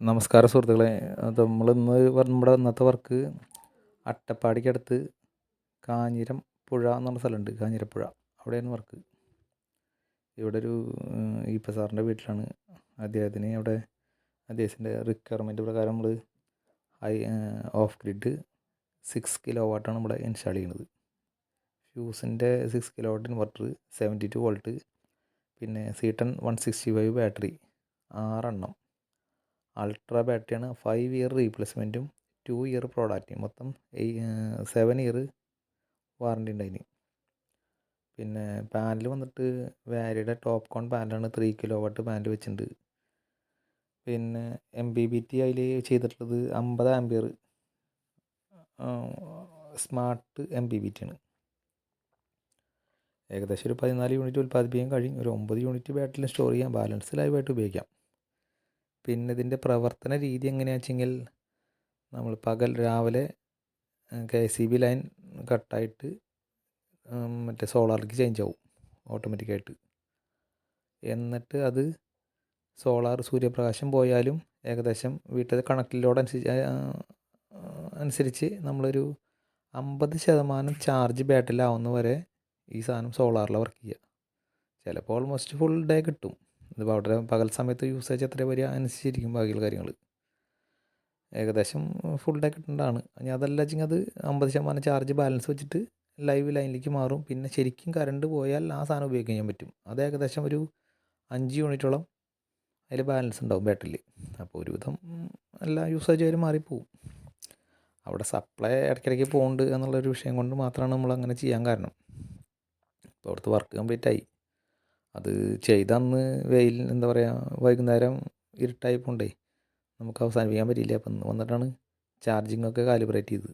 നമസ്കാരം സുഹൃത്തുക്കളെ. നമ്മളിന്ന് നമ്മുടെ ഇന്നത്തെ വർക്ക് അട്ടപ്പാടിക്കടുത്ത് കാഞ്ഞിരം പുഴ എന്ന് പറഞ്ഞ സ്ഥലമുണ്ട്, കാഞ്ഞിരപ്പുഴ. അവിടെയാണ് വർക്ക്. ഇവിടെ ഒരു ഈപ്പ സാറിൻ്റെ വീട്ടിലാണ്. അദ്ദേഹത്തിന് അവിടെ അദ്ദേഹത്തിൻ്റെ റിക്വയർമെൻറ്റ് പ്രകാരം നമ്മൾ ഓഫ് ഗ്രിഡ് 6 kW ഇവിടെ ഇൻസ്റ്റാൾ ചെയ്യുന്നത്. ഫ്യൂസിൻ്റെ 6 kW ഇൻവെർട്ടർ, 72 വോൾട്ട്, പിന്നെ C10 165 ബാറ്ററി 6 അൾട്രാ ബാറ്ററിയാണ്. 5 ഇയർ റീപ്ലേസ്മെൻറ്റും 2 ഇയർ പ്രോഡക്റ്റും, മൊത്തം 7 ഇയർ വാറണ്ടി ഉണ്ടായിന്. പിന്നെ പാനൽ വന്നിട്ട് വാരിയുടെ ടോപ്പ് കോൺ പാനലാണ്. 3 kW പാനൽ വെച്ചിട്ടുണ്ട്. പിന്നെ MPPT അതിൽ ചെയ്തിട്ടുള്ളത് 50 ആംപിയർ സ്മാർട്ട് MPPT ആണ്. ഏകദേശം ഒരു 14 യൂണിറ്റ് ഉൽപ്പാദിപ്പിക്കാൻ കഴിയും. ഒരു 9 യൂണിറ്റ് ബാറ്ററിയിൽ സ്റ്റോർ ചെയ്യാം, ബാലൻസ് ലൈവായിട്ട് ഉപയോഗിക്കാം. പിന്നെ ഇതിൻ്റെ പ്രവർത്തന രീതി എങ്ങനെയാണെന്ന് വെച്ചെങ്കിൽ, നമ്മൾ രാവിലെ KCB ലൈൻ കട്ടായിട്ട് മറ്റേ സോളാറിലേക്ക് ചേഞ്ച് ആവും ഓട്ടോമാറ്റിക്കായിട്ട്. എന്നിട്ട് അത് സൂര്യപ്രകാശം പോയാലും ഏകദേശം വീട്ടിലെ കണക്ട് ലോഡ് അനുസരിച്ച് നമ്മളൊരു 50% ചാർജ് ബാറ്ററിയിലാവുന്ന വരെ ഈ സാധനം സോളാറിൽ വർക്ക് ചെയ്യുക. ചിലപ്പോൾ ഓൾമോസ്റ്റ് ഫുൾ ഡേ കിട്ടും. ഇതിപ്പോൾ അവിടെ പകൽ സമയത്ത് യൂസേജ് എത്ര വരിക അനുസരിച്ചിരിക്കും ബാക്കിയുള്ള കാര്യങ്ങൾ. ഏകദേശം ഫുൾ ഡേ കിട്ടേണ്ടതാണ്. ഇനി അതല്ല വെച്ചെങ്കിൽ അത് 50% ചാർജ് ബാലൻസ് വെച്ചിട്ട് ലൈവ് ലൈനിലേക്ക് മാറും. പിന്നെ ശരിക്കും കറണ്ട് പോയാൽ ആ സാധനം ഉപയോഗിക്കാൻ പറ്റും. അത് ഏകദേശം ഒരു 5 യൂണിറ്റോളം അതിൽ ബാലൻസ് ഉണ്ടാവും ബാറ്ററിയിൽ. അപ്പോൾ ഒരുവിധം എല്ലാ യൂസേജ് വരെ മാറിപ്പോവും. അവിടെ സപ്ലൈ ഇടയ്ക്കിടയ്ക്ക് പോകുന്നുണ്ട് എന്നുള്ളൊരു വിഷയം കൊണ്ട് മാത്രമാണ് നമ്മളങ്ങനെ ചെയ്യാൻ കാരണം. ഇപ്പോൾ അവിടുത്തെ വർക്ക് കംപ്ലീറ്റ് ആയി. അത് ചെയ്ത അന്ന് എന്താ പറയുക, വൈകുന്നേരം ഇരുട്ടായി പോണ്ടേ നമുക്ക് അവസാനിപ്പിക്കാൻ പറ്റിയില്ല. അപ്പം വന്നിട്ടാണ് ചാർജിങ്ങൊക്കെ കാലിബ്രേറ്റ് ചെയ്തത്.